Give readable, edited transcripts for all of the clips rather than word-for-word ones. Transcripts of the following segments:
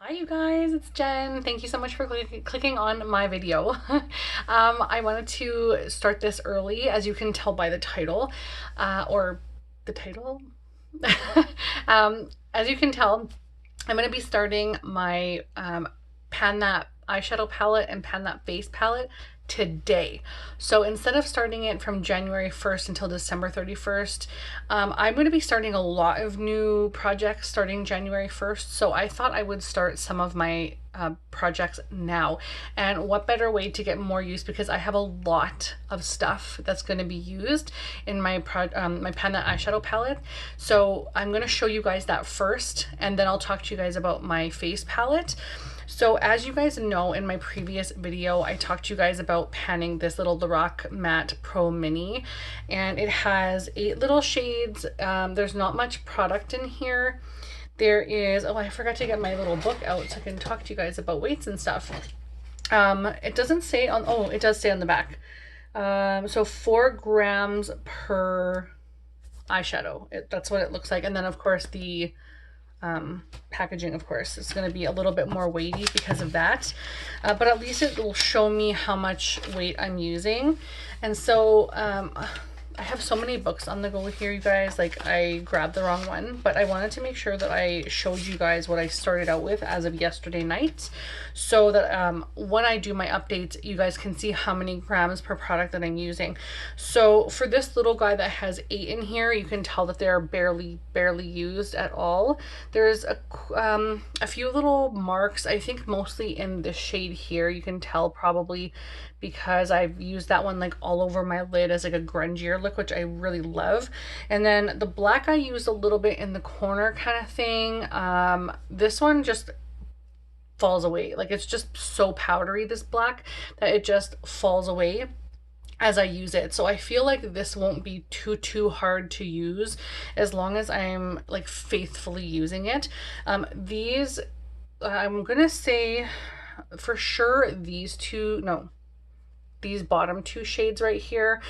Hi you guys, it's Jen. Thank you so much for clicking on my video. I wanted to start this early, as you can tell by the title, or the title. As you can tell, I'm going to be starting my Pan That eyeshadow palette and Pan That face palette today. So instead of starting it from January 1st until December 31st, I'm going to be starting a lot of new projects starting January 1st. So I thought I would start some of my projects now. And what better way to get more use, because I have a lot of stuff that's going to be used in my my Pan That eyeshadow palette. So I'm going to show you guys that first, and then I'll talk to you guys about my face palette. So as you guys know, in my previous video, I talked to you guys about panning this little Lorac Matte Pro Mini, and it has 8 little shades. There's not much product in here. There is, oh, I forgot to get my little book out so I can talk to you guys about weights and stuff. It doesn't say on, oh, it does say on the back. So 4 grams per eyeshadow. That's what it looks like. And then of course the packaging, of course, is going to be a little bit more weighty because of that, but at least it will show me how much weight I'm using. And so I have so many books on the go here, you guys. Like, I grabbed the wrong one, but I wanted to make sure that I showed you guys what I started out with as of yesterday night, so that when I do my updates, you guys can see how many grams per product that I'm using. So for this little guy that has 8 in here, you can tell that they're barely used at all. There's a few little marks, I think mostly in this shade here. You can tell probably because I've used that one like all over my lid as like a grungier look, which I really love. And then the black I used a little bit in the corner kind of thing. This one just falls away. Like, it's just so powdery, this black, that it just falls away as I use it. So I feel like this won't be too hard to use as long as I'm like faithfully using it. These, I'm gonna say for sure these two, no, these bottom 2 shades right here,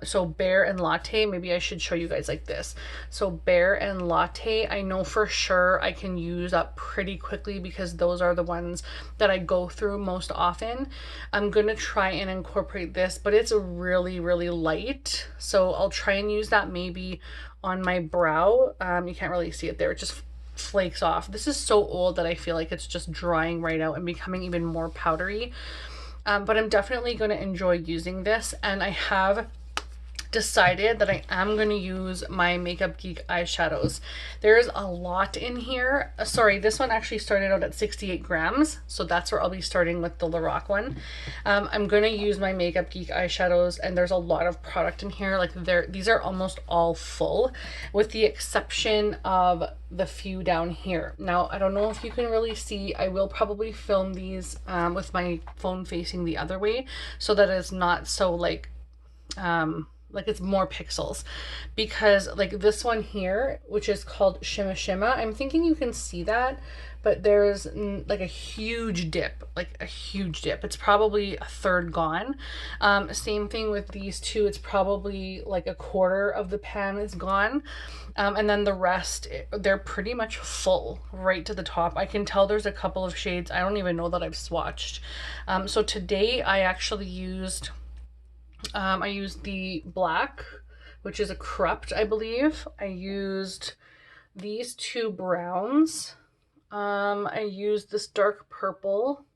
so Bear and Latte, maybe I should show you guys like this. So Bear and Latte, I know for sure I can use up pretty quickly because those are the ones that I go through most often. I'm gonna try and incorporate this, but it's really light, so I'll try and use that maybe on my brow. You can't really see it there, it just flakes off. This is so old that I feel like it's just drying right out and becoming even more powdery. But I'm definitely going to enjoy using this, and I have decided that I am going to use my Makeup Geek eyeshadows. There's a lot in here. Sorry, this one actually started out at 68 grams, so that's where I'll be starting with the Lorac one. I'm going to use my Makeup Geek eyeshadows, and there's a lot of product in here. Like, these are almost all full, with the exception of the few down here. Now, I don't know if you can really see. I will probably film these with my phone facing the other way, so that it's not so like it's more pixels, because like this one here, which is called Shimma Shimma, I'm thinking you can see that, but there's like a huge dip, It's probably a third gone. Same thing with these two. It's probably like a quarter of the pan is gone. And then the rest, they're pretty much full right to the top. I can tell there's a couple of shades I don't even know that I've swatched. So today I actually used I used the black, which is a Corrupt, I believe. I used these 2 browns. I used this dark purple,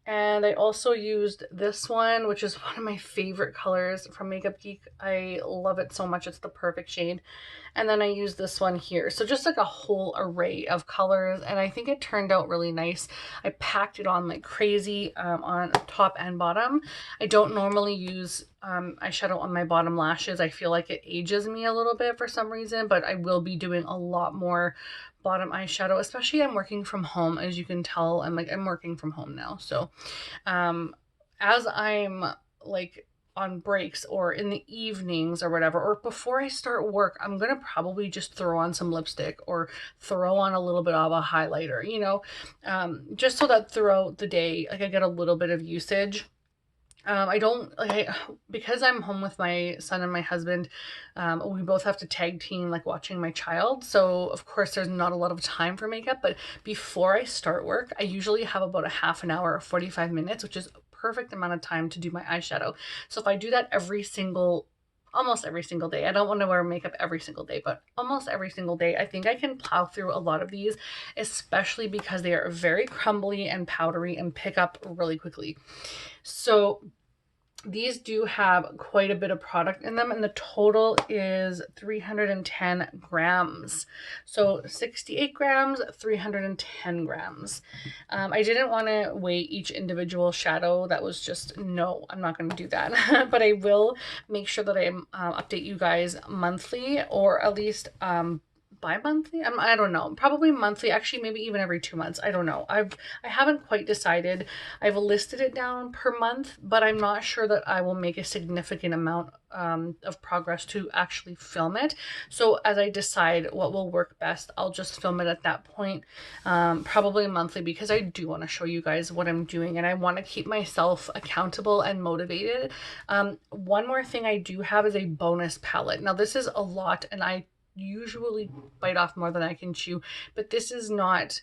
and I also used this one, which is one of my favorite colors from Makeup Geek. I love it so much. It's the perfect shade. And then I used this one here. So just like a whole array of colors, and I think it turned out really nice. I packed it on like crazy on top and bottom. I don't normally use eyeshadow on my bottom lashes. I feel like it ages me a little bit for some reason, but I will be doing a lot more bottom eyeshadow, especially I'm working from home. As you can tell, I'm working from home now. So as I'm like on breaks or in the evenings or whatever, or before I start work, I'm gonna probably just throw on some lipstick or throw on a little bit of a highlighter, you know, just so that throughout the day, like, I get a little bit of usage. I don't like because I'm home with my son and my husband. We both have to tag team like watching my child. So of course there's not a lot of time for makeup, but before I start work, I usually have about a half an hour or 45 minutes, which is a perfect amount of time to do my eyeshadow. So if I do that almost every single day. I don't want to wear makeup every single day, but almost every single day, I think I can plow through a lot of these, especially because they are very crumbly and powdery and pick up really quickly. So these do have quite a bit of product in them, and the total is 310 grams. So 68 grams, 310 grams. I didn't want to weigh each individual shadow. That was just, no, I'm not going to do that. But I will make sure that I update you guys monthly, or at least bi-monthly. I don't know, probably monthly, actually maybe even every 2 months. I don't know. I haven't quite decided. I've listed it down per month, but I'm not sure that I will make a significant amount of progress to actually film it. So as I decide what will work best, I'll just film it at that point, probably monthly, because I do want to show you guys what I'm doing and I want to keep myself accountable and motivated. One more thing I do have is a bonus palette. Now this is a lot, and I usually bite off more than I can chew, but this is not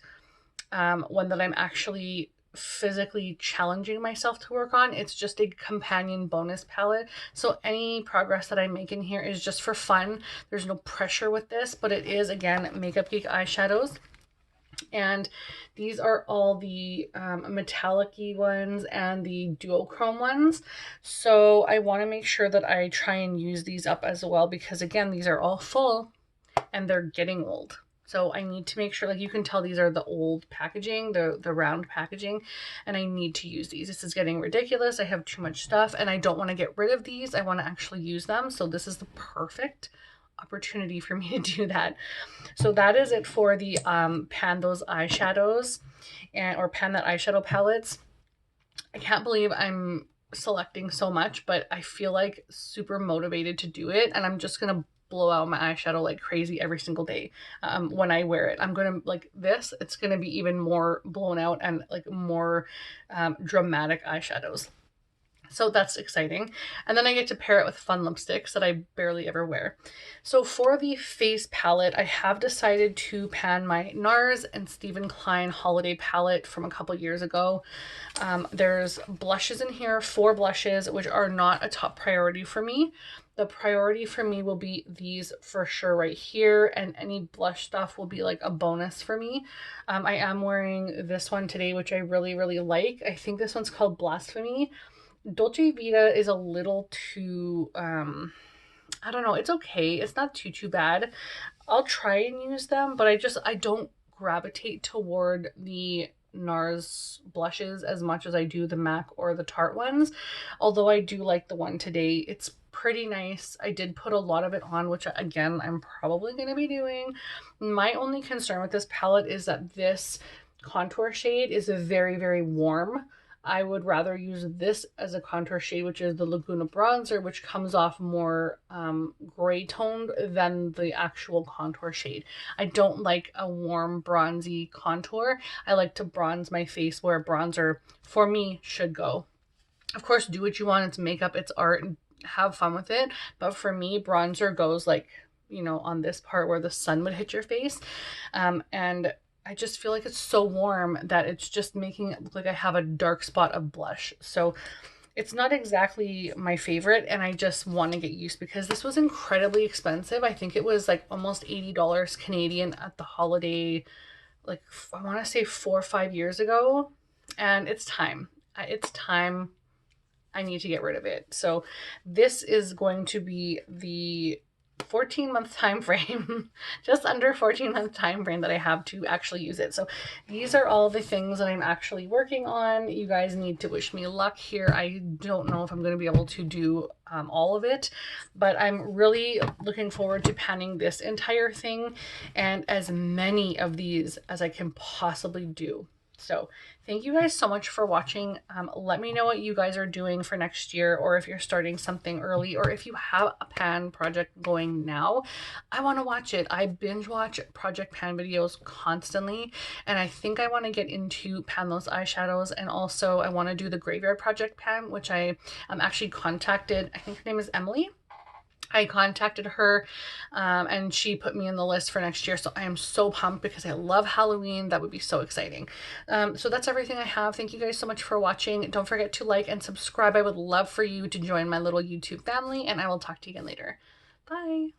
one that I'm actually physically challenging myself to work on. It's just a companion bonus palette. So any progress that I make in here is just for fun. There's no pressure with this, but it is, again, Makeup Geek eyeshadows. And these are all the metallic-y ones and the duochrome ones. So I want to make sure that I try and use these up as well, because again, these are all full and they're getting old. So I need to make sure, like you can tell these are the old packaging, the round packaging, and I need to use these. This is getting ridiculous. I have too much stuff and I don't want to get rid of these. I want to actually use them. So this is the perfect opportunity for me to do that. So that is it for the Pan Those Eyeshadows or Pan That Eyeshadow Palettes. I can't believe I'm selecting so much, but I feel like super motivated to do it, and I'm just gonna blow out my eyeshadow like crazy every single day when I wear it. I'm gonna, like this, it's gonna be even more blown out and like more dramatic eyeshadows. So that's exciting. And then I get to pair it with fun lipsticks that I barely ever wear. So for the face palette, I have decided to pan my Nars and Klein holiday palette from a couple years ago. There's blushes in here, 4 blushes, which are not a top priority for me. The priority for me will be these for sure right here, and any blush stuff will be like a bonus for me. I am wearing this one today, which I really, really like. I think this one's called Blasphemy. Dolce Vita is a little too, I don't know, it's okay. It's not too bad. I'll try and use them, but I don't gravitate toward the NARS blushes as much as I do the MAC or the Tarte ones. Although I do like the one today. It's pretty nice. I did put a lot of it on, which again, I'm probably going to be doing. My only concern with this palette is that this contour shade is very, very warm. I would rather use this as a contour shade, which is the Laguna bronzer, which comes off more gray toned than the actual contour shade. I don't like a warm bronzy contour. I like to bronze my face where bronzer for me should go. Of course, do what you want. It's makeup, it's art, and have fun with it. But for me, bronzer goes like, you know, on this part where the sun would hit your face. And I just feel like it's so warm that it's just making it look like I have a dark spot of blush. So it's not exactly my favorite, and I just want to get used, because this was incredibly expensive. I think it was like almost $80 Canadian at the holiday, like I want to say 4 or 5 years ago. And it's time. It's time. I need to get rid of it. So this is going to be the 14-month time frame, just under 14-month time frame that I have to actually use it. So these are all the things that I'm actually working on. You guys need to wish me luck here. I don't know if I'm going to be able to do all of it, but I'm really looking forward to panning this entire thing and as many of these as I can possibly do. So thank you guys so much for watching. Let me know what you guys are doing for next year, or if you're starting something early, or if you have a pan project going now. I want to watch it. I binge watch project pan videos constantly, and I think I want to get into pan those eyeshadows, and also I want to do the graveyard project pan, which I actually contacted, I think her name is Emily. I contacted her and she put me in the list for next year. So I am so pumped because I love Halloween. That would be so exciting. So that's everything I have. Thank you guys so much for watching. Don't forget to like and subscribe. I would love for you to join my little YouTube family, and I will talk to you again later. Bye.